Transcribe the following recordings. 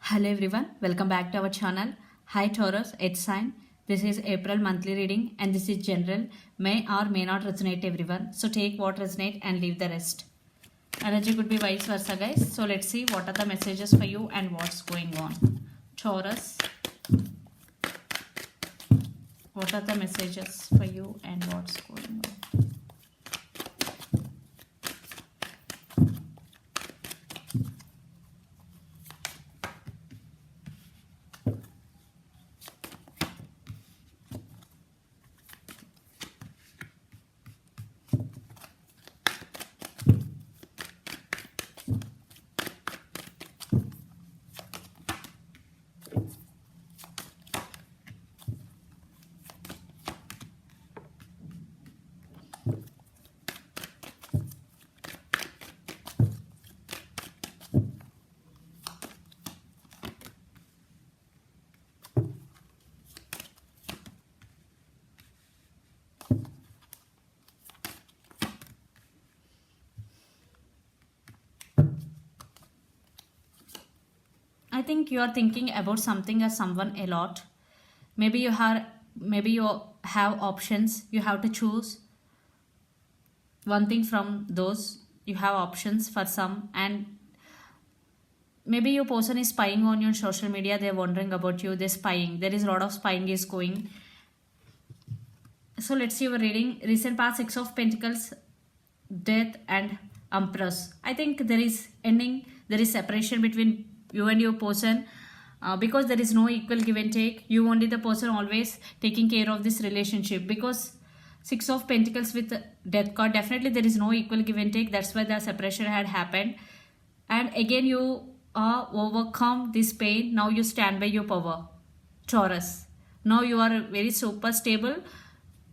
Hello everyone, welcome back to our channel. Hi Taurus, it's sign. This is April monthly reading and this is general. May or may not resonate everyone. So take what resonate and leave the rest. Energy could be vice versa guys. So let's see what are the messages for you and what's going on. Taurus, what are the messages for you and what's going on? I think you are thinking about something or someone a lot. Maybe you have options. You have to choose one thing from those. You have options for some, and maybe your person is spying on you on social media. They're wondering about you. They're spying. There is a lot of spying is going. So let's see your reading. Recent past, Six of Pentacles, Death and Empress. I think there is ending. There is separation between you and your person because there is no equal give and take. You only the person always taking care of this relationship because Six of Pentacles with Death card, definitely there is no equal give and take. That's why the separation had happened. And again you are overcome this pain. Now you stand by your power. Taurus. Now you are very super stable.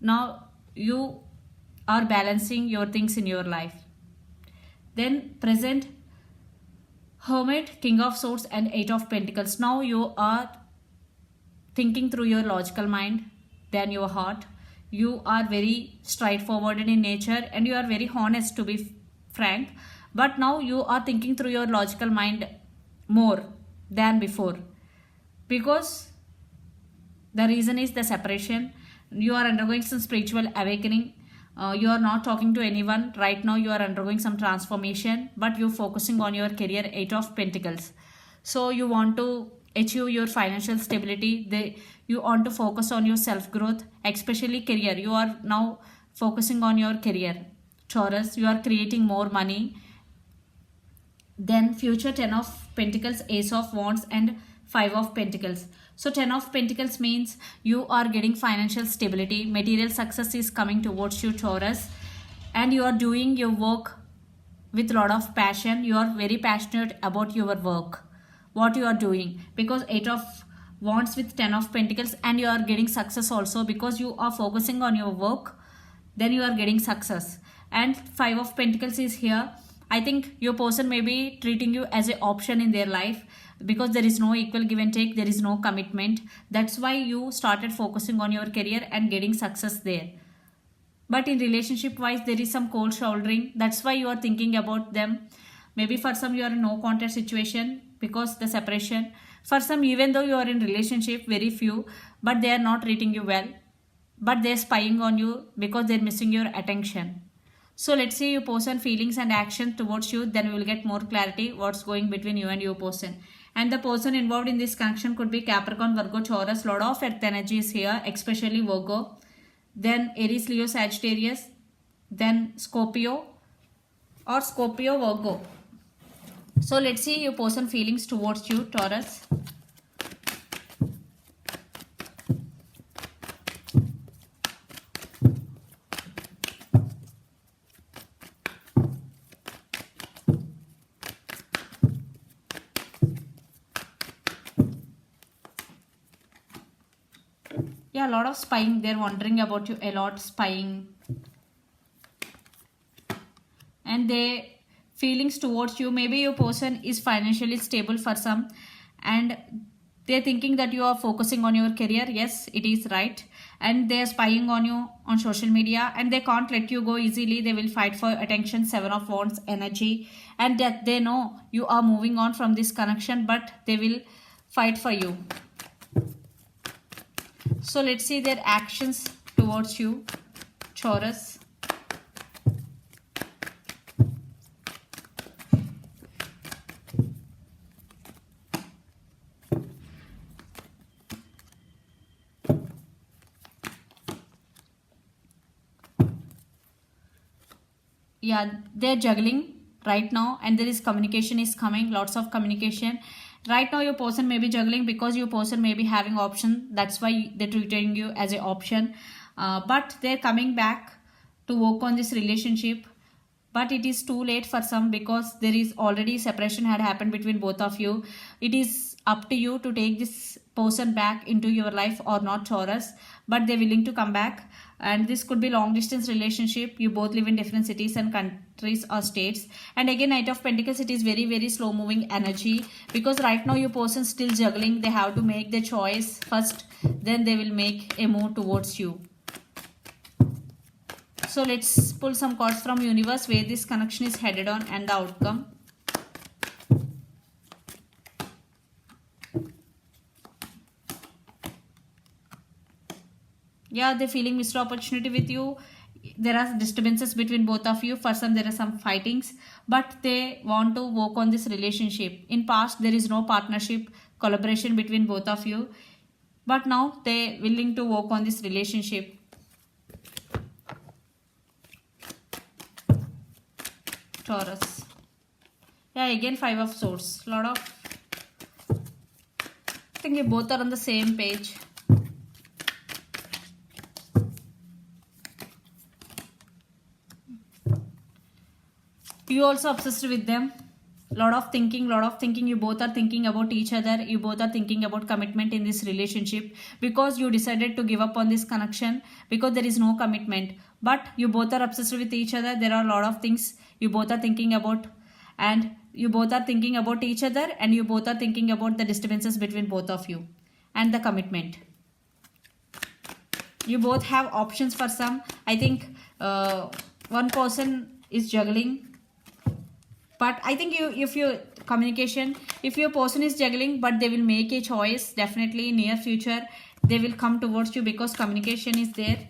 Now you are balancing your things in your life. Then present Hermit, King of Swords and Eight of Pentacles. Now you are thinking through your logical mind than your heart. You are very straightforward in nature and you are very honest, to be frank. But now you are thinking through your logical mind more than before. Because the reason is the separation. You are undergoing some spiritual awakening. You are not talking to anyone right now. You are undergoing some transformation, but you're focusing on your career. Eight of Pentacles. So you want to achieve your financial stability. You want to focus on your self growth, especially career. You are now focusing on your career. Taurus, you are creating more money. Then future, Ten of Pentacles, Ace of Wands and Five of Pentacles. So 10 of Pentacles means you are getting financial stability. Material success is coming towards you, Taurus. And you are doing your work with a lot of passion. You are very passionate about your work. What you are doing. Because 8 of Wands with 10 of Pentacles. And you are getting success also because you are focusing on your work. Then you are getting success. And 5 of Pentacles is here. I think your person may be treating you as an option in their life because there is no equal give and take, there is no commitment. That's why you started focusing on your career and getting success there. But in relationship wise, there is some cold shouldering. That's why you are thinking about them. Maybe for some you are in no contact situation because the separation. For some, even though you are in relationship, very few, but they are not treating you well. But they are spying on you because they are missing your attention. So let's see your person feelings and action towards you. Then we will get more clarity what's going between you and your person. And the person involved in this connection could be Capricorn, Virgo, Taurus. Lot of earth energy is here, especially Virgo. Then Aries, Leo, Sagittarius. Then Scorpio or Scorpio, Virgo. So let's see your person feelings towards you, Taurus. Yeah, a lot of spying. They're wondering about you a lot, spying. And their feelings towards you. Maybe your person is financially stable for some. And they're thinking that you are focusing on your career. Yes, it is right. And they're spying on you on social media. And they can't let you go easily. They will fight for attention. Seven of Wands energy. And that they know you are moving on from this connection. But they will fight for you. So let's see their actions towards you, Taurus. Yeah, they're juggling right now, and there is communication is coming, lots of communication. Right now your person may be juggling because your person may be having option, that's why they're treating you as an option. But they're coming back to work on this relationship, but it is too late for some because there is already separation had happened between both of you. It is up to you to take this person back into your life or not, Taurus, but they're willing to come back. And this could be long distance relationship, you both live in different cities and countries or states. And again, Knight of Pentacles, it is very slow moving energy, because right now your person still juggling. They have to make the choice first, then they will make a move towards you. So let's pull some cards from universe where this connection is headed on and the outcome. Yeah, they're feeling missed opportunity with you. There are disturbances between both of you. For some, there are some fightings, but they want to work on this relationship. In past, there is no partnership, collaboration between both of you, but now they're willing to work on this relationship. Taurus. Yeah, again 5 of Swords. I think you both are on the same page. You also obsessed with them. Lot of thinking. You both are thinking about each other. You both are thinking about commitment in this relationship, because you decided to give up on this connection because there is no commitment. But you both are obsessed with each other. There are a lot of things you both are thinking about, and you both are thinking about each other, and you both are thinking about the disturbances between both of you and the commitment. You both have options for some. I think one person is juggling. But I think if your person is juggling, but they will make a choice definitely in near future. They will come towards you because communication is there.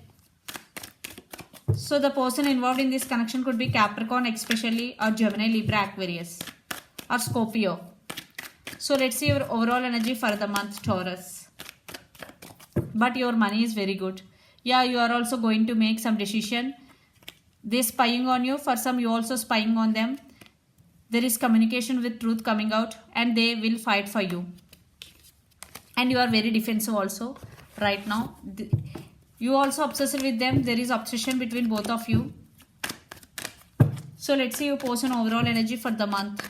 So the person involved in this connection could be Capricorn especially, or Gemini, Libra, Aquarius, or Scorpio. So let's see your overall energy for the month, Taurus. But your money is very good. Yeah, you are also going to make some decision. They spying on you. For some, you also spying on them. There is communication with truth coming out, and they will fight for you. And you are very defensive also right now. You also obsessed with them. There is obsession between both of you. So let's see your person overall energy for the month,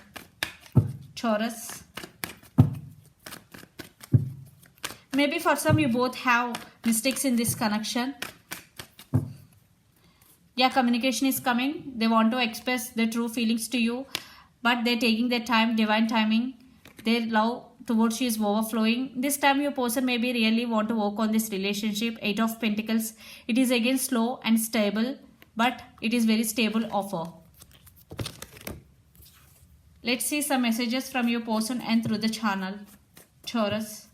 Taurus. Maybe for some you both have mistakes in this connection. Yeah, communication is coming. They want to express their true feelings to you, but they're taking their time, divine timing. Their love towards you is overflowing. This time your person maybe really want to work on this relationship. 8 of Pentacles. It is again slow and stable, but it is very stable offer. Let's see some messages from your person and through the channel, Taurus.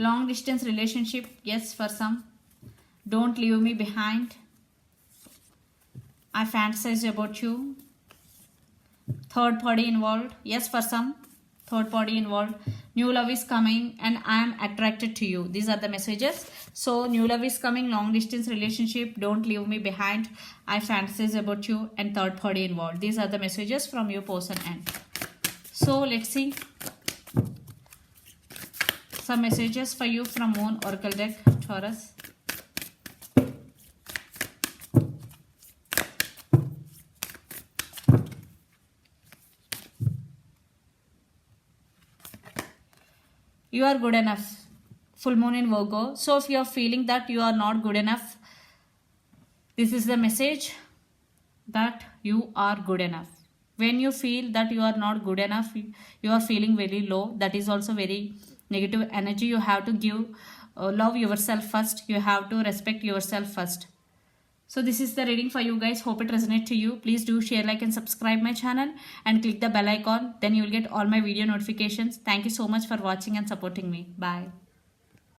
Long distance relationship, yes, for some. Don't leave me behind. I fantasize about you. Third party involved, yes, for some. Third party involved. New love is coming and I am attracted to you. These are the messages. So new love is coming, long distance relationship, don't leave me behind, I fantasize about you, and third party involved. These are the messages from your person end. So let's see some messages for you from Moon Oracle deck, Taurus. You are good enough. Full moon in Virgo. So if you are feeling that you are not good enough, this is the message that you are good enough. When you feel that you are not good enough, you are feeling very low. That is also very negative energy. You have to give love yourself first. You have to respect yourself first. So this is the reading for you guys. Hope it resonates to you. Please do share, like and subscribe my channel and click the bell icon. Then you will get all my video notifications. Thank you so much for watching and supporting me. Bye.